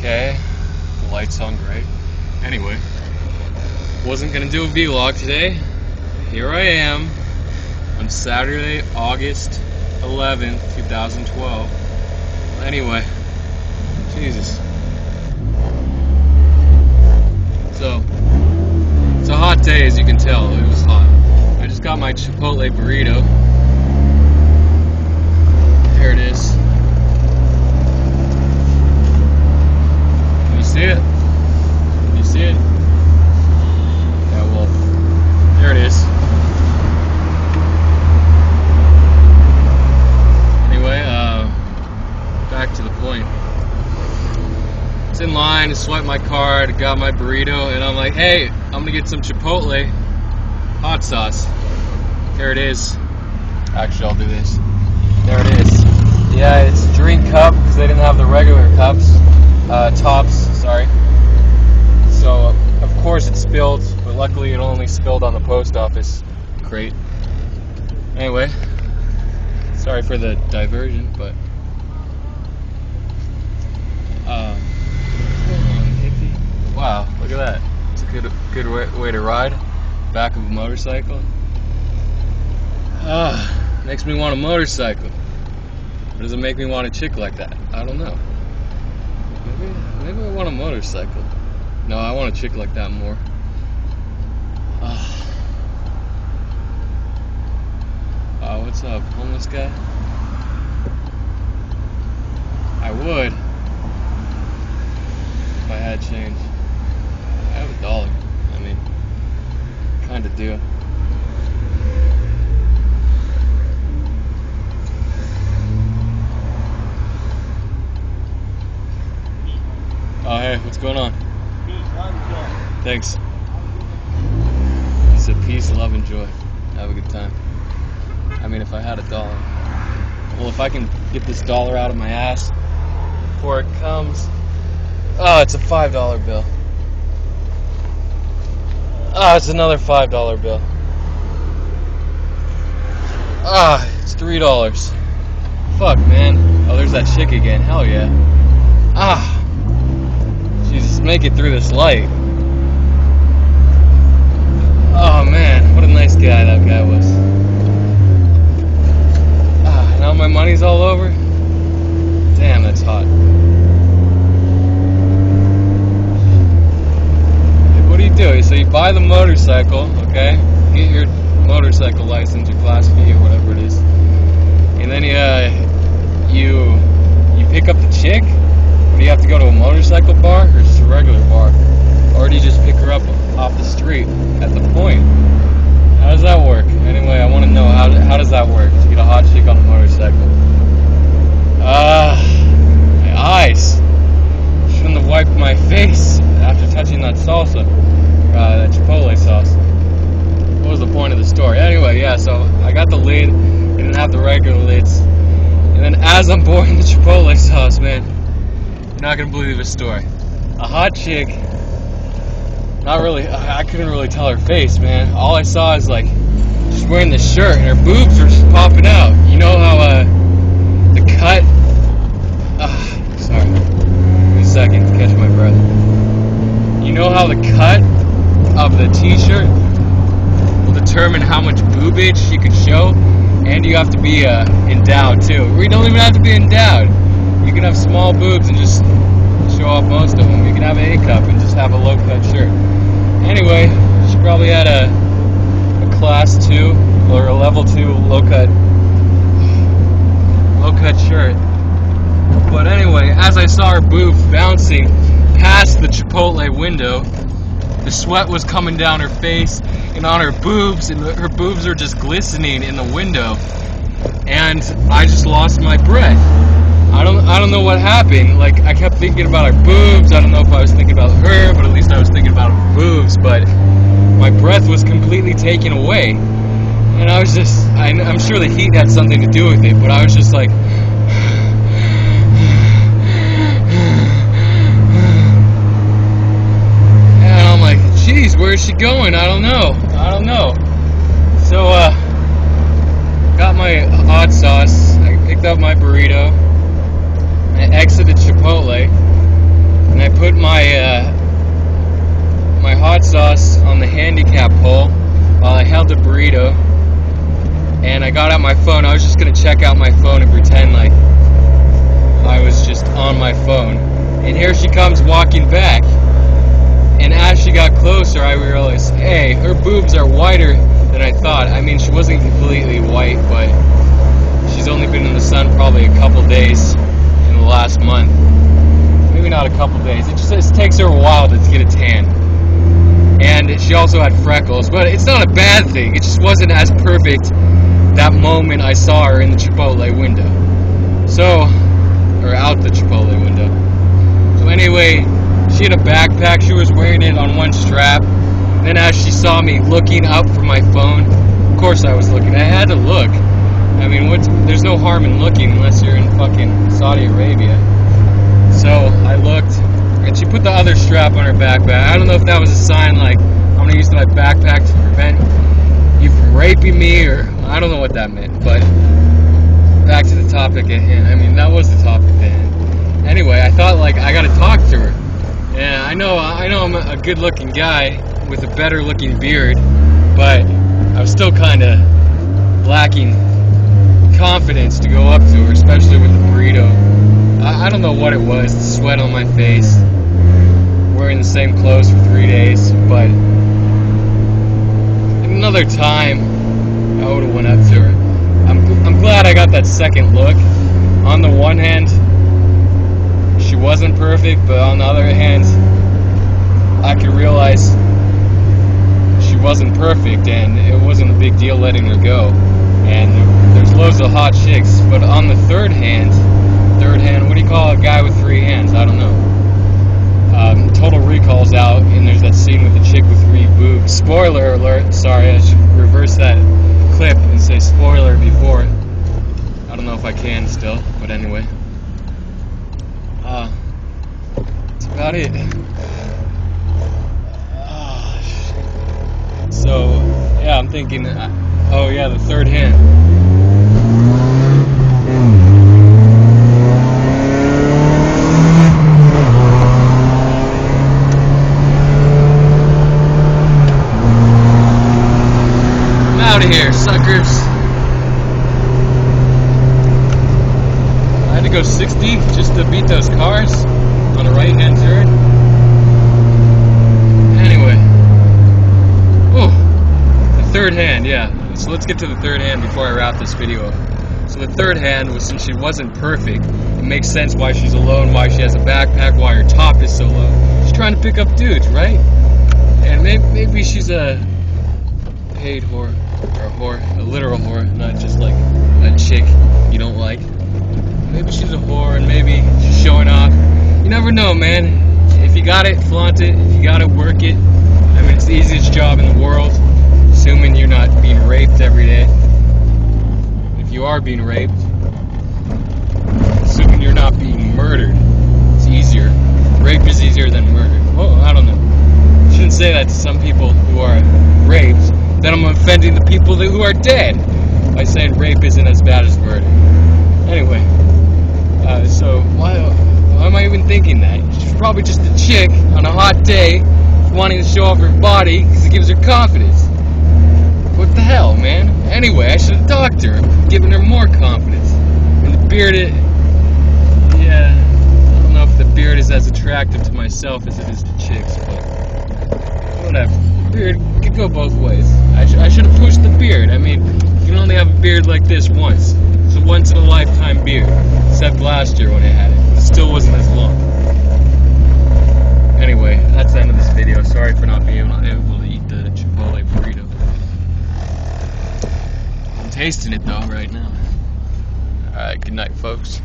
okay. The lights on great. Anyway, wasn't gonna do a vlog today. Here I am on Saturday, August 11th, 2012. Anyway, Jesus. So, it's a hot day, as you can tell. It was hot. I just got my Chipotle burrito. There it is. Can you see it? Can you see it? Yeah, well, there it is. Anyway, back to the point. It's in line to swipe my card, got my burrito, and I'm like, hey, I'm gonna get some Chipotle hot sauce. There it is. Actually, I'll do this. There it is. Yeah, it's drink cup because they didn't have the regular cups, tops, sorry. So, of course it spilled, but luckily it only spilled on the post office crate. Anyway, sorry for the diversion, but wow, look at that. It's a good way to ride. Back of a motorcycle. Makes me want a motorcycle. Or does it make me want a chick like that? I don't know. Maybe I want a motorcycle. No, I want a chick like that more. What's up, homeless guy? I would if I had change. I have $1. I mean, kinda do. Oh, hey, what's going on? Peace, love, and joy. Thanks. He said peace, love, and joy. Have a good time. I mean, if I had $1. Well, if I can get this $1 out of my ass before it comes. Oh, it's a $5 bill. Oh, it's another $5 bill. Ah, it's $3. Fuck, man. Oh, there's that chick again. Hell yeah. Ah. Jesus, make it through this light. Oh man, what a nice guy that guy was. Now my money's all over. Damn, that's hot. Like, what do you do? So you buy the motorcycle, okay? Get your motorcycle license, your Class B or whatever it is, and then you pick up the chick. Do you have to go to a motorcycle bar or just a regular bar? Or do you just pick her up off the street at the point? How does that work? Anyway, I want to know how does that work to get a hot chick on a motorcycle? My eyes. Shouldn't have wiped my face after touching that salsa, that Chipotle sauce. What was the point of the story? Anyway, yeah, so I got the lid, I didn't have the regular lids, and then as I'm pouring the Chipotle sauce, man, you're not gonna believe this story. A hot chick, not really, I couldn't really tell her face, man. All I saw is like, she's wearing this shirt and her boobs were just popping out. You know how, the cut, sorry, give me a second to catch my breath. You know how the cut of the t-shirt will determine how much boobage you can show? And you have to be, endowed too. We don't even have to be endowed. You can have small boobs and just show off most of them. You can have an A-cup and just have a low-cut shirt. Anyway, she probably had a Class 2 or a Level 2 low-cut shirt. But anyway, as I saw her boobs bouncing past the Chipotle window, the sweat was coming down her face and on her boobs, and her boobs are just glistening in the window. And I just lost my breath. I don't know what happened. Like, I kept thinking about her boobs. I don't know if I was thinking about her, but at least I was thinking about her boobs. But my breath was completely taken away. And I was just, I'm sure the heat had something to do with it, but I was just like, and I'm like, geez, where is she going? I don't know. So, got my hot sauce, I picked up my burrito, I exited Chipotle, and hot sauce on the handicap pole while I held the burrito, and I got out my phone. I was just gonna check out my phone and pretend like I was just on my phone. And here she comes walking back. And as she got closer, I realized, hey, her boobs are whiter than I thought. I mean, she wasn't completely white, but she's only been in the sun probably a couple days in the last month. Maybe not a couple days. It just takes her a while to get a tan. And she also had freckles, but it's not a bad thing. It just wasn't as perfect that moment I saw her in the Chipotle window. So, or out the Chipotle window. So anyway, she had a backpack. She was wearing it on one strap. Then as she saw me looking up for my phone, of course I was looking. I had to look. I mean, there's no harm in looking unless you're in fucking Saudi Arabia. So I looked, and she put the other strap on her backpack. I don't know if that was a sign like, I'm going to use my backpack to prevent you from raping me, or I don't know what that meant. But back to the topic at hand. I mean, that was the topic at hand. Anyway, I thought like I got to talk to her. Yeah, I know I'm a good-looking guy with a better-looking beard, but I was still kind of lacking confidence to go up to her, especially with the burrito. I don't know what it was, the sweat on my face, wearing the same clothes for 3 days, but another time I would have went up to her. I'm glad I got that second look. On the one hand, she wasn't perfect, but on the other hand, I could realize she wasn't perfect, and it wasn't a big deal letting her go. And there's loads of hot chicks, but on the third hand, what do you call a guy with 3 hands? I don't know. Total Recall's out, and there's that scene with the chick with 3 boobs. Spoiler alert! Sorry, I should reverse that clip and say spoiler before it. I don't know if I can still, but anyway. That's about it. Oh, shit. So, yeah, I'm thinking, oh yeah, the third hand. I'm out of here, suckers. I had to go 60 just to beat those cars on a right-hand turn. Anyway. Oh, the third hand, yeah. So let's get to the third hand before I wrap this video up. So the third hand was, since she wasn't perfect, it makes sense why she's alone, why she has a backpack, why her top is so low. She's trying to pick up dudes, right? And maybe she's a paid whore, or a whore, a literal whore, not just like a chick you don't like. Maybe she's a whore, and maybe she's showing off. You never know, man. If you got it, flaunt it. If you got it, work it. I mean, it's the easiest job in the world, assuming you're not being raped every day. If you are being raped, assuming you're not being murdered, it's easier. Rape is easier than murder. Well, I don't know. I shouldn't say that to some people who are raped. Then I'm offending the people who are dead by saying rape isn't as bad as murder. Anyway, so why am I even thinking that? She's probably just a chick on a hot day wanting to show off her body because it gives her confidence. What the hell, man? Anyway, I should have talked to her, given her more confidence. And the beard, yeah, I don't know if the beard is as attractive to myself as it is to chicks, but whatever. The beard could go both ways. I should have pushed the beard. I mean, you can only have a beard like this once. It's a once-in-a-lifetime beard, except last year when I had it. It still wasn't as long. Anyway, that's the end of this video. Sorry for not being able to eat the Chipotle burrito. I'm tasting it though right now. Alright, good night, folks.